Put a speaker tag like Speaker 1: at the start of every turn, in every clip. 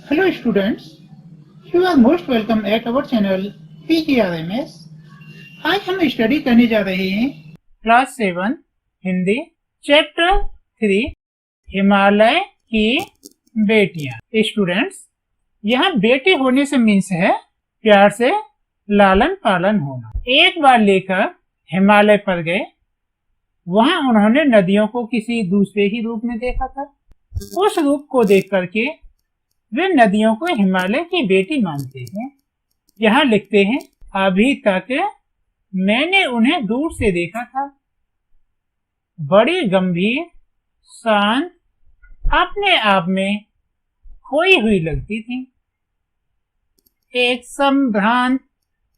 Speaker 1: Hello students, you are most welcome at our channel PGRMS। आज हम study करने जा रहे हैं क्लास 7 हिंदी चैप्टर 3 हिमालय की बेटियां। स्टूडेंट्स, यहाँ बेटी होने से मीन्स है प्यार से लालन पालन होना। एक बार लेकर हिमालय पर गए, वहाँ उन्होंने नदियों को किसी दूसरे ही रूप में देखा था। उस रूप को देख करके वे नदियों को हिमालय की बेटी मानते हैं। यहाँ लिखते हैं, अभी तक मैंने उन्हें दूर से देखा था, बड़ी गंभीर, शांत, अपने आप में खोई हुई लगती थी। एक संभ्रांत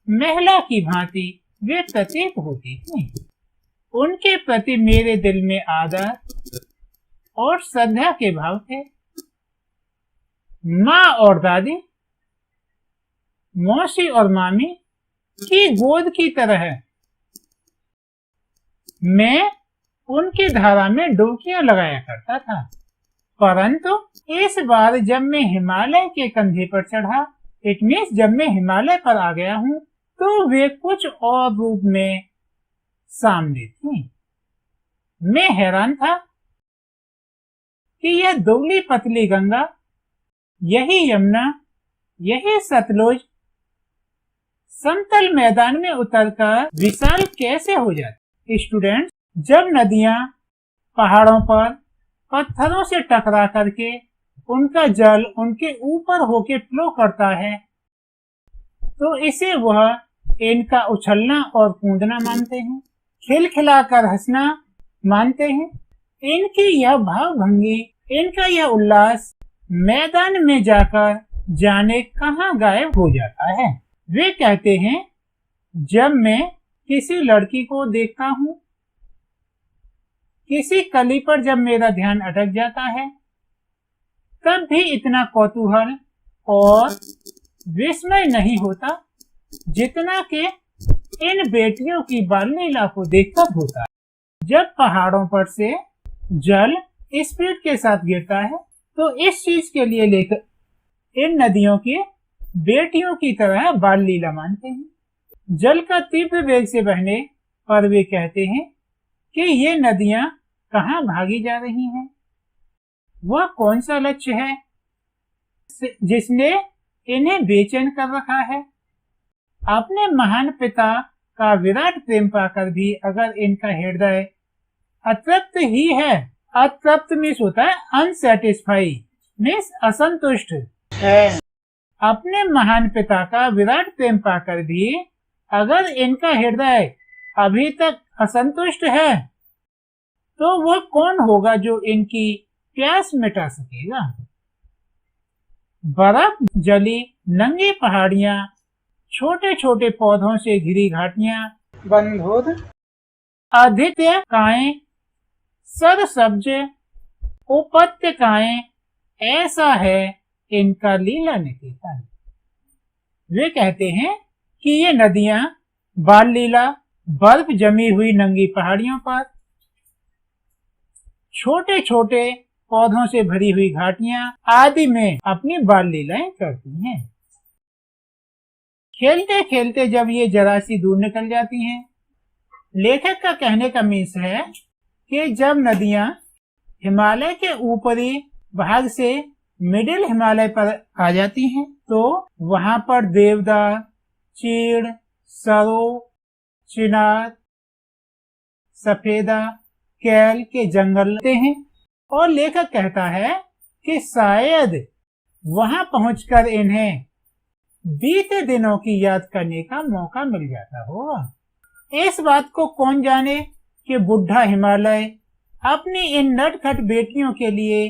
Speaker 1: महिला की भांति वे प्रतीत होती थी। उनके प्रति मेरे दिल में आदर और श्रद्धा के भाव थे। माँ और दादी, मौसी और मामी की गोद की तरह मैं उनकी धारा में डुबकियां लगाया करता था। परंतु इस बार जब मैं हिमालय के कंधे पर चढ़ा, इट मीन्स जब मैं हिमालय पर आ गया हूँ, तो वे कुछ और रूप में सामने थी। मैं हैरान था कि यह दुबली पतली गंगा, यही यमुना, यही सतलुज समतल मैदान में उतरकर विशाल कैसे हो जाती। स्टूडेंट्स, जब नदियां पहाड़ों पर पत्थरों से टकरा करके उनका जल उनके ऊपर होके फ्लो करता है, तो इसे वह इनका उछलना और कूदना मानते हैं, खिलखिलाकर हंसना मानते हैं। इनकी यह भावभंगी, इनका यह उल्लास मैदान में जाकर जाने कहां गायब हो जाता है। वे कहते हैं, जब मैं किसी लड़की को देखता हूँ, किसी कली पर जब मेरा ध्यान अटक जाता है, तब भी इतना कौतूहल और विस्मय नहीं होता जितना कि इन बेटियों की बाल लीला को देखकर होता है। जब पहाड़ों पर से जल स्पीड के साथ गिरता है, तो इस चीज के लिए लेकर इन नदियों की बेटियों की तरह बाल लीला मानते हैं। जल का तीव्र वेग से बहने पर वे कहते हैं कि ये नदियां कहां भागी जा रही हैं। वह कौन सा लक्ष्य है जिसने इन्हें बेचैन कर रखा है। अपने महान पिता का विराट प्रेम पाकर भी अगर इनका हृदय अतृप्त ही है, अतृप्त मीन्स होता है अनसेटिस्फाई, मीन्स असंतुष्ट है। अपने महान पिता का विराट प्रेम पाकर भी अगर इनका हृदय अभी तक असंतुष्ट है, तो वह कौन होगा जो इनकी प्यास मिटा सकेगा। बर्फ जली नंगी पहाड़ियां, छोटे छोटे पौधों से घिरी घाटियां, बंधोद आदित्यकाएं, सरसब्ज उपत्यकाएं, ऐसा है इनका लीला निकेतन। वे कहते हैं कि ये नदियां बाल लीला बर्फ जमी हुई नंगी पहाड़ियों पर, छोटे छोटे पौधों से भरी हुई घाटियां आदि में अपनी बाल लीलाएं करती हैं। खेलते खेलते जब ये जरा सी दूर निकल जाती हैं, लेखक का कहने का मीन्स है कि जब नदियां हिमालय के ऊपरी भाग से मिडिल हिमालय पर आ जाती हैं, तो वहां पर देवदार, चीड़, सरो, चिनार, सफेदा, कैल के जंगल होते हैं। और लेखक कहता है कि शायद वहां पहुंचकर इन्हें बीते दिनों की याद करने का मौका मिल जाता होगा। इस बात को कौन जाने कि बुढ़ा हिमालय अपनी इन नटखट बेटियों के लिए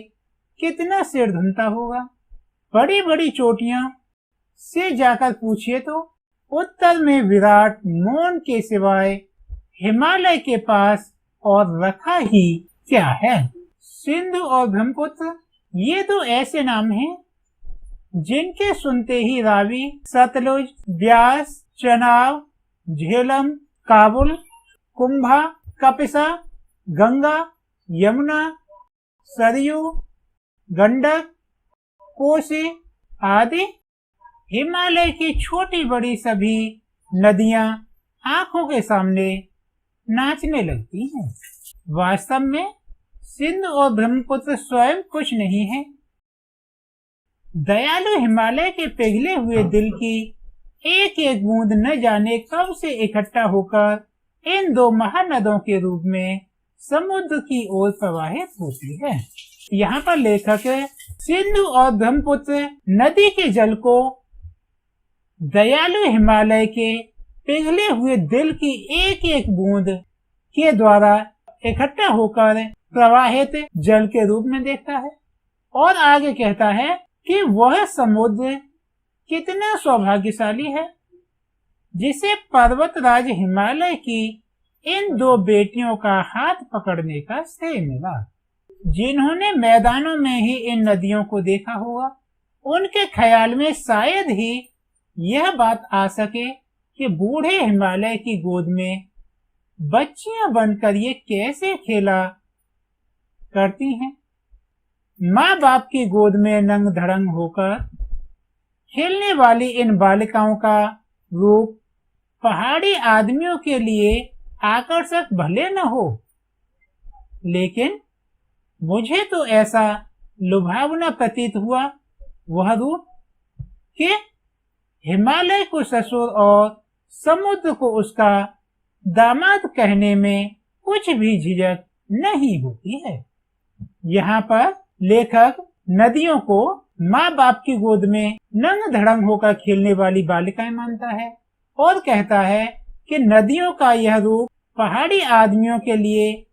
Speaker 1: कितना सिर धुनता होगा। बड़ी बड़ी चोटियां से जाकर पूछिए तो उत्तर में विराट मौन के सिवाय हिमालय के पास और रखा ही क्या है। सिंधु और ब्रह्मपुत्र, ये तो ऐसे नाम हैं जिनके सुनते ही रावी, सतलुज, ब्यास, चनाब, झेलम, काबुल, कुंभा, कपिसा, गंगा, यमुना, सरयू, गंडक, कोसी, आदि हिमालय की छोटी बड़ी सभी नदियां आंखों के सामने नाचने लगती हैं। वास्तव में सिंध और ब्रह्मपुत्र स्वयं कुछ नहीं है। दयालु हिमालय के पिघले हुए दिल की एक एक बूंद न जाने कब से इकट्ठा होकर इन दो महानदों के रूप में समुद्र की ओर प्रवाहित होती है। यहाँ पर लेखक सिंधु और ब्रह्मपुत्र नदी के जल को दयालु हिमालय के पिघले हुए दिल की एक एक बूंद के द्वारा इकट्ठा होकर प्रवाहित जल के रूप में देखता है और आगे कहता है कि वह समुद्र कितना सौभाग्यशाली है जिसे पर्वतराज हिमालय की इन दो बेटियों का हाथ पकड़ने का श्रेय मिला। जिन्होंने मैदानों में ही इन नदियों को देखा होगा, उनके ख्याल में शायद ही यह बात आ सके कि बूढ़े हिमालय की गोद में बच्चियां बनकर ये कैसे खेला करती हैं। माँ बाप की गोद में नंग धड़ंग होकर खेलने वाली इन बालिकाओं का रूप पहाड़ी आदमियों के लिए आकर्षक भले न हो, लेकिन मुझे तो ऐसा लुभावना प्रतीत हुआ वह रूप कि हिमालय को ससुर और समुद्र को उसका दामाद कहने में कुछ भी झिझक नहीं होती है। यहाँ पर लेखक नदियों को माँ बाप की गोद में नंग धड़ंग होकर खेलने वाली बालिकाएं मानता है और कहता है कि नदियों का यह रूप पहाड़ी आदमियों के लिए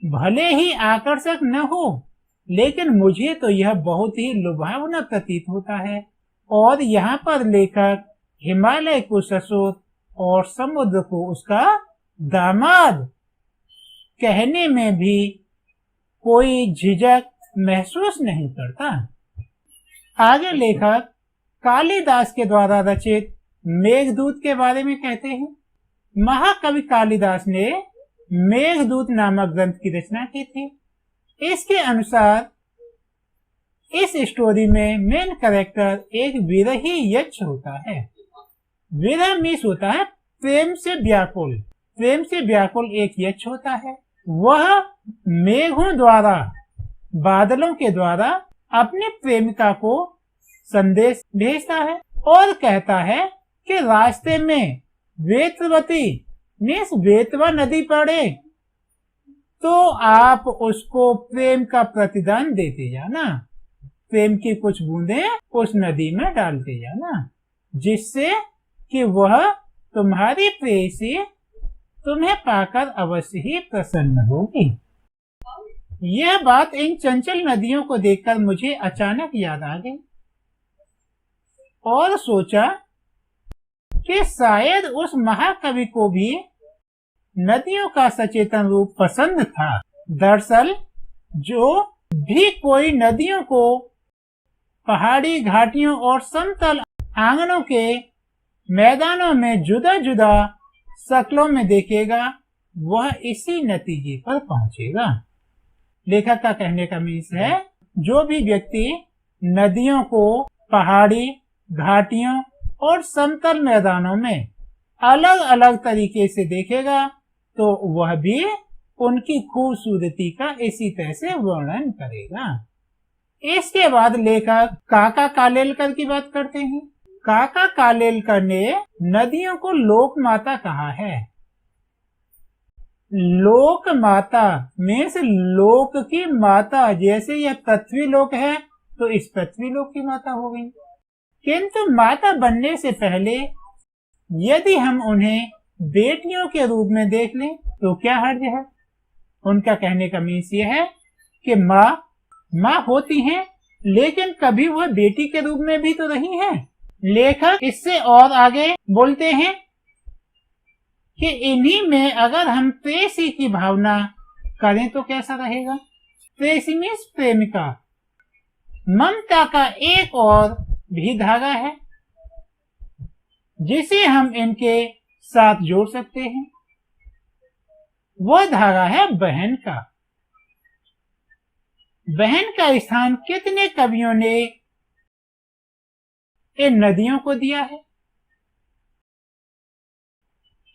Speaker 1: भले ही आकर्षक न हो, लेकिन मुझे तो यह बहुत ही लुभावना प्रतीत होता है। और यहाँ पर लेखक हिमालय को ससुर और समुद्र को उसका दामाद कहने में भी कोई झिझक महसूस नहीं करता। आगे लेखक कालिदास के द्वारा रचित मेघदूत के बारे में कहते हैं। महाकवि कालिदास ने मेघदूत नामक ग्रंथ की रचना की थी। इसके अनुसार इस स्टोरी में मेन कैरेक्टर एक विरही यक्ष होता है। विरह मीन्स होता है प्रेम से व्याकुल। प्रेम से व्याकुल एक यक्ष होता है। वह मेघों द्वारा, बादलों के द्वारा अपने प्रेमिका को संदेश भेजता है और कहता है कि रास्ते में वेतवती मीन्स वेतवा नदी पड़े तो आप उसको प्रेम का प्रतिदान देते जाना, प्रेम की कुछ बूंदें उस नदी में डालते जाना, जिससे कि वह तुम्हारी प्रेयसी तुम्हें पाकर अवश्य ही प्रसन्न होगी। यह बात इन चंचल नदियों को देखकर मुझे अचानक याद आ गई और सोचा कि शायद उस महाकवि को भी नदियों का सचेतन रूप पसंद था। दरअसल जो भी कोई नदियों को पहाड़ी घाटियों और समतल आंगनों के मैदानों में जुदा जुदा शक्लों में देखेगा, वह इसी नतीजे पर पहुंचेगा। लेखक का कहने का मीन्स है, जो भी व्यक्ति नदियों को पहाड़ी घाटियों और समतल मैदानों में अलग अलग तरीके से देखेगा, तो वह भी उनकी खूबसूरती का इसी तरह से वर्णन करेगा। इसके बाद लेखक काका कालेलकर की बात करते हैं। काका कालेलकर ने नदियों को लोक माता कहा है। लोक माता मीन्स लोक की माता, जैसे यह पृथ्वी लोक है तो इस पृथ्वी लोक की माता हो गई। किंतु माता बनने से पहले यदि हम उन्हें बेटियों के रूप में देख लें तो क्या हर्ज है। उनका कहने का मीन्स यह है कि माँ होती हैं, लेकिन कभी वह बेटी के रूप में भी तो रही हैं। लेखक इससे और आगे बोलते हैं कि इन्हीं में अगर हम प्रेयसी की भावना करें तो कैसा रहेगा। प्रेयसी मीन्स प्रेमिका। ममता का एक और भी धागा है जिसे हम इनके साथ जोड़ सकते हैं। वह धागा है बहन का। बहन का स्थान कितने कवियों ने इन नदियों को दिया है।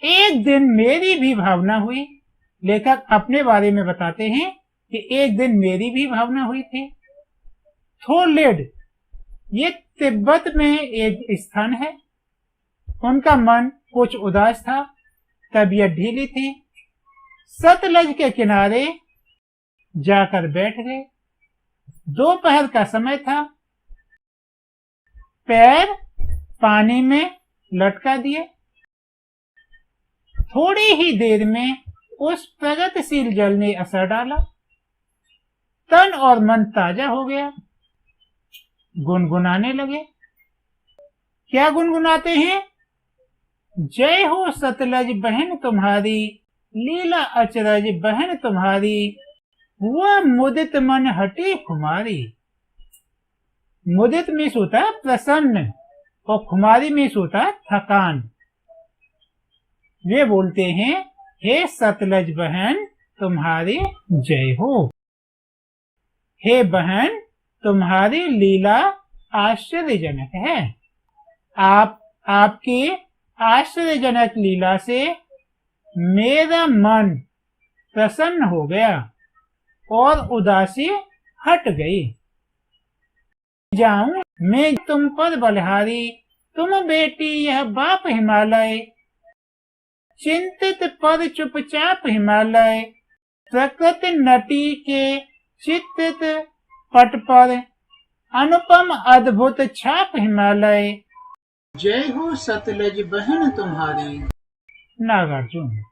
Speaker 1: एक दिन मेरी भी भावना हुई। लेखक अपने बारे में बताते हैं कि एक दिन मेरी भी भावना हुई थी। थोलेड ये तिब्बत में एक स्थान है। उनका मन कुछ उदास था, तबीयत ढीली थी। सतलज के किनारे जाकर बैठ गए। दोपहर का समय था। पैर पानी में लटका दिए। थोड़ी ही देर में उस प्रगतिशील जल ने असर डाला। तन और मन ताजा हो गया। गुनगुनाने लगे। क्या गुनगुनाते हैं? जय हो सतलज बहन तुम्हारी, लीला अचरज बहन तुम्हारी, हुआ मुदित मन हटी खुमारी। मुदित मीन्स होता है प्रसन्न और खुमारी मीन्स होता है थकान। वे बोलते हैं, हे सतलज बहन तुम्हारी जय हो। हे बहन तुम्हारी लीला आश्चर्यजनक है। आपकी आश्चर्यजनक लीला से मेरा मन प्रसन्न हो गया और उदासी हट गई। जाऊं मैं तुम पर बलहारी, तुम बेटी यह बाप हिमालय, चिंतित पर चुपचाप हिमालय, प्रकृति नटी के चित्तित पट पर अनुपम अद्भुत छाप हिमालय। जय हो सतलज बहन तुम्हारी। नागार्जुन।